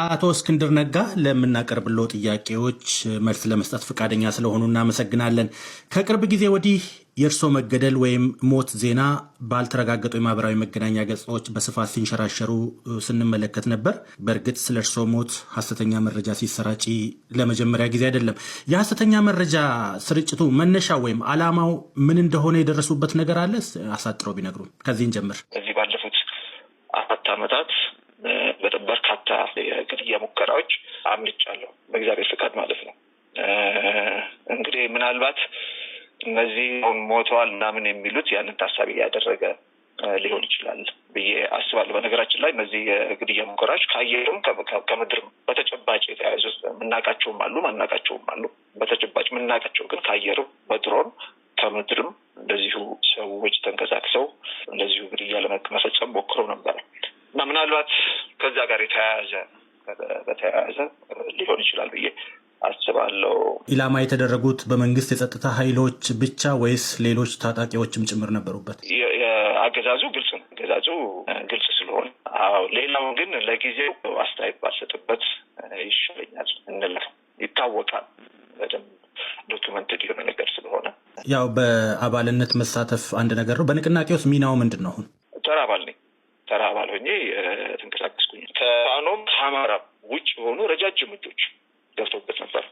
አቶ እስክንድር ነጋ ለምናቀርብለው ጥያቄዎች መልስ ለመስጠት ፈቃደኛ ስለሆኑ እናመሰግናለን። ከቅርብ ጊዜ ወዲህ የእርሶ መገደል ወይም ሞት ዜና ባልተረጋገጡ የማህበራዊ መገናኛ ገጾች በስፋት ሲንሸራሸሩ ስንመለከት ነበር። በእርግጥ ስለ እርሶ ሞት ሐሰተኛ መረጃ ሲሰራጭ ለመጀመሪያ ጊዜ አይደለም። የሐሰተኛ መረጃ ስርጭቱ መነሻ ወይም ዓላማው ምን እንደሆነ የደረሱበት ነገር አለ? አሳጥረው ቢነግሩን። ከዚህን ጀምር። እዚህ ባለፉት 4 ዓመታት በርካታ የግድያ ሙከራዎች አምልጫለሁ፣ በእግዚአብሔር ፍቃድ ማለት ነው። እንግዲህ ምናልባት እነዚህ ሞተዋል ምናምን የሚሉት ያንን ታሳቢ ያደረገ ሊሆን ይችላል ብዬ አስባለሁ። በነገራችን ላይ እነዚህ የግድያ ሙከራዎች ከአየርም ከምድርም በተጨባጭ የተያያዙ የምናውቃቸውም አሉ፣ ማናውቃቸውም አሉ። በተጨባጭ የምናውቃቸው ግን ከአየርም በድሮን ከምድርም እንደዚሁ ሰዎች ተንቀሳቅሰው እንደዚሁ ግድያ ለመፈጸም ሞክረው ነበረ እና ምናልባት ከዛ ጋር በተያያዘ ሊሆን ይችላል ብዬ አስባለሁ። ኢላማ የተደረጉት በመንግስት የጸጥታ ኃይሎች ብቻ ወይስ ሌሎች ታጣቂዎችም ጭምር ነበሩበት? አገዛዙ ግልጽ ስለሆነ፣ ሌላው ግን ለጊዜው አስተያየት ባልሰጥበት ይሻለኛል እንለፍ። ይታወቃል በደንብ ዶክመንትድ የሆነ ነገር ስለሆነ። ያው በአባልነት መሳተፍ አንድ ነገር ነው። በንቅናቄ ውስጥ ሚናው ምንድን ነው? አሁን ተራ አባል ሆኜ ተንቀሳቀስኩኝ። ከፋኖም ከአማራ ውጭ የሆኑ ረጃጅም እጆች ገብተውበት ነበር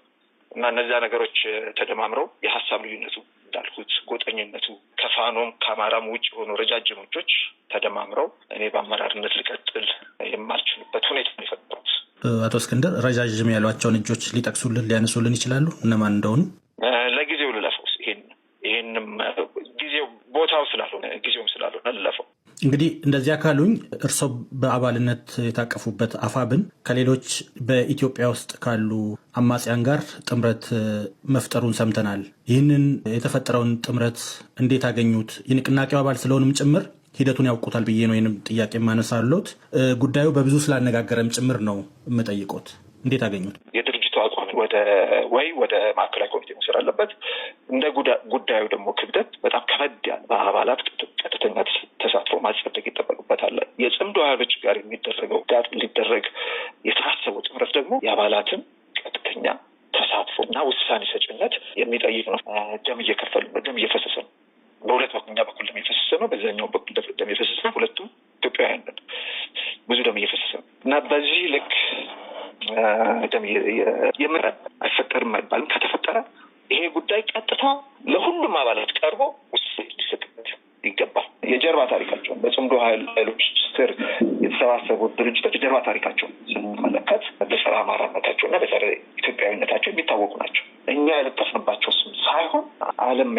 እና እነዚያ ነገሮች ተደማምረው የሀሳብ ልዩነቱ እንዳልኩት ጎጠኝነቱ ከፋኖም ከአማራም ውጭ የሆኑ ረጃጅም እጆች ተደማምረው እኔ በአመራርነት ልቀጥል የማልችልበት ሁኔታ ነው የፈጠሩት። አቶ እስክንድር ረጃጅም ያሏቸውን እጆች ሊያነሱልን ይችላሉ? እነማን እንደሆኑ ለጊዜው ልለፈው። ይሄንም ጊዜው ቦታው ስላልሆነ ጊዜውም ስላልሆነ ልለፈው። እንግዲህ እንደዚያ ካሉኝ እርሶ በአባልነት የታቀፉበት አፋብን ከሌሎች በኢትዮጵያ ውስጥ ካሉ አማጽያን ጋር ጥምረት መፍጠሩን ሰምተናል። ይህንን የተፈጠረውን ጥምረት እንዴት አገኙት? የንቅናቄው አባል ስለሆንም ጭምር ሂደቱን ያውቁታል ብዬ ነው ይህንም ጥያቄ የማነሳሎት። ጉዳዩ በብዙ ስላነጋገረም ጭምር ነው የምጠይቆት። እንዴት አገኙት? የድርጅቱ አቋም ወደ ማዕከላዊ ኮሚቴ መውሰድ አለበት። እንደ ጉዳዩ ደግሞ ክብደት በጣም ከበድ ያለ በአባላት ቀጥተኛ ተሳትፎ ማጸደቅ ይጠበቅበታል። የጽምዶ ኃይሎች ጋር ሊደረግ የታሰበው ጥምረት ደግሞ የአባላትን ቀጥተኛ ተሳትፎ እና ውሳኔ ሰጭነት የሚጠይቅ ነው። ደም እየፈሰሰ ነው። በሁለት በኩል ደም እየፈሰሰ ነው። በዛኛው በኩል ደም እየፈሰሰ ነው። ሁለቱም ኢትዮጵያውያን ብዙ ደም እየፈሰሰ ነው እና በዚህ ልክ ደም አይፈጠርም አይባልም። ከተፈጠረ ይሄ ጉዳይ ቀጥታ ለሁሉም አባላት ቀርቦ ውሳኔ ሊሰጥበት ይገባል። የጀርባ ታሪካቸውን በጽምዶ ኃይሎች ስር የተሰባሰቡ ድርጅቶች የጀርባ ታሪካቸውን ስንመለከት በጸረ አማራነታቸው እና በጸረ ኢትዮጵያዊነታቸው የሚታወቁ ናቸው። እኛ የለጠፍንባቸው ስም ሳይሆን ዓለም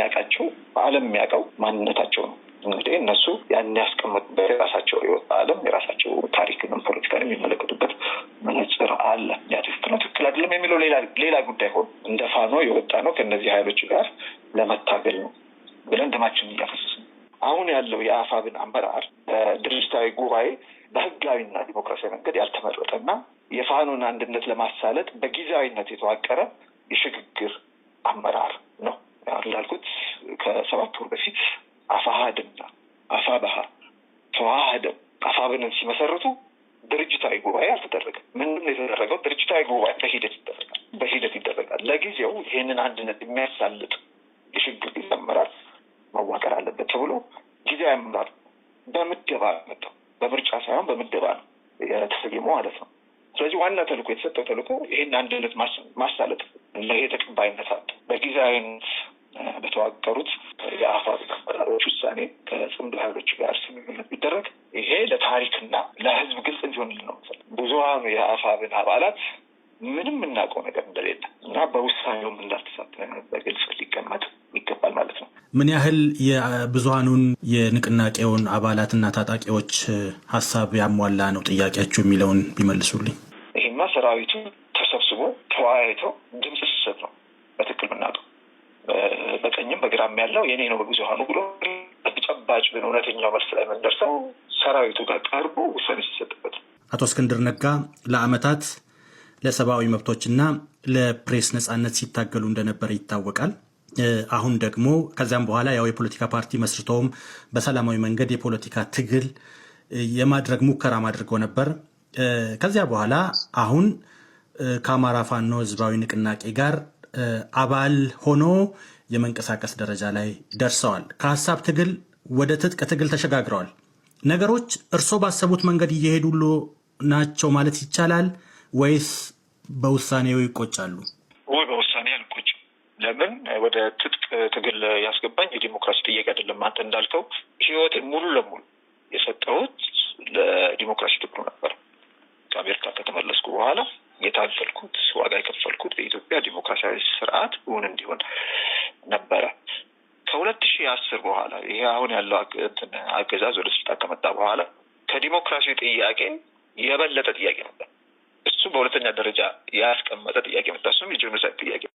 የሚያውቀው ማንነታቸው ነው። እንግዲህ እነሱ ያን ያስቀመጡበት የራሳቸው የወጣ ዓለም የራሳቸው ታሪክንም ፖለቲካን የሚመለከቱበት መነጽር አለ። ያ ትክክል አይደለም የሚለው ሌላ ጉዳይ ሆኖ እንደ ፋኖ የወጣ ነው ከእነዚህ ኃይሎች ጋር ለመታገል ነው ብለን ደማችንን እያፈሰስን። አሁን ያለው የአፋብን አመራር ድርጅታዊ ጉባኤ በህጋዊና ዲሞክራሲያዊ መንገድ ያልተመረጠና የፋኖን አንድነት ለማሳለጥ በጊዜያዊነት የተዋቀረ የሽግግር አመራር ነው። እንዳልኩት ከ7 ወር በፊት አፋሃድና አፋባሃ ተዋህደው አፋብንን ሲመሰርቱ ድርጅታዊ ጉባኤ አልተደረገም። ምንም የተደረገው ድርጅታዊ ጉባኤ በሂደት ይደረጋል። ለጊዜው ይህንን አንድነት የሚያሳልጥ የሽግግር ጊዜ አመራር መዋቀር አለበት ተብሎ ጊዜያዊ አመራር በምደባ መጣው። በምርጫ ሳይሆን በምደባ ነው የተሰየመው ማለት ነው። ስለዚህ ዋና የተሰጠው ተልዕኮ ይህን አንድነት ማሳለጥ ይሄ ተቀባይነት አለ። በጊዜያዊነት በተዋቀሩት የአፋብ አመራሮች ውሳኔ ከጽምዶ ኃይሎች ጋር ስምምነት ቢደረግ ይሄ ለታሪክና ለሕዝብ ግልጽ እንዲሆንልን ነው። ብዙሃኑ የአፋብን አባላት ምንም የምናውቀው ነገር እንደሌለ እና በውሳኔውም እንዳልተሳተፈ በግልጽ ሊቀመጥ ይገባል ማለት ነው። ምን ያህል የብዙሃኑን የንቅናቄውን አባላትና ታጣቂዎች ሀሳብ ያሟላ ነው ጥያቄያችሁ የሚለውን ቢመልሱልኝ። ይሄማ ሰራዊቱ ተሰብስቦ ተወያይተው ድምጽ ሲሰጥ ነው በትክክል የምናውቀው። በቀኝም በግራም ያለው የኔ ነው በብዙሃኑ ብሎ ተጨባጭ እውነተኛው መልስ ላይ የምንደርሰው ሰራዊቱ ጋር ቀርቦ ውሳኔ ሲሰጥበት። አቶ እስክንድር ነጋ ለዓመታት ለሰብአዊ መብቶችና ለፕሬስ ነጻነት ሲታገሉ እንደነበረ ይታወቃል። አሁን ደግሞ ከዚያም በኋላ ያው የፖለቲካ ፓርቲ መስርተውም በሰላማዊ መንገድ የፖለቲካ ትግል የማድረግ ሙከራ አድርገው ነበር። ከዚያ በኋላ አሁን ከአማራ ፋኖ ህዝባዊ ንቅናቄ ጋር አባል ሆኖ የመንቀሳቀስ ደረጃ ላይ ደርሰዋል። ከሀሳብ ትግል ወደ ትጥቅ ትግል ተሸጋግረዋል። ነገሮች እርስዎ ባሰቡት መንገድ እየሄዱሉ ናቸው ማለት ይቻላል ወይስ በውሳኔው ይቆጫሉ? በውሳኔ አልቆጭም። ለምን ወደ ትጥቅ ትግል ያስገባኝ የዲሞክራሲ ጥያቄ አይደለም። አንተ እንዳልከው ህይወት ሙሉ ለሙሉ የሰጠሁት ለዲሞክራሲ ትግሉ ነበር። ከአሜሪካ ከተመለስኩ በኋላ የታገልኩት ዋጋ የከፈልኩት በኢትዮጵያ ዲሞክራሲያዊ ስርዓት እውን እንዲሆን ነበረ። ከ2010 በኋላ ይሄ አሁን ያለው አገዛዝ ወደ ስልጣን ከመጣ በኋላ ከዲሞክራሲ ጥያቄ የበለጠ ጥያቄ ነበር። እሱ በሁለተኛ ደረጃ ያስቀመጠ ጥያቄ መጣ። እሱም የጄኖሳይድ ጥያቄ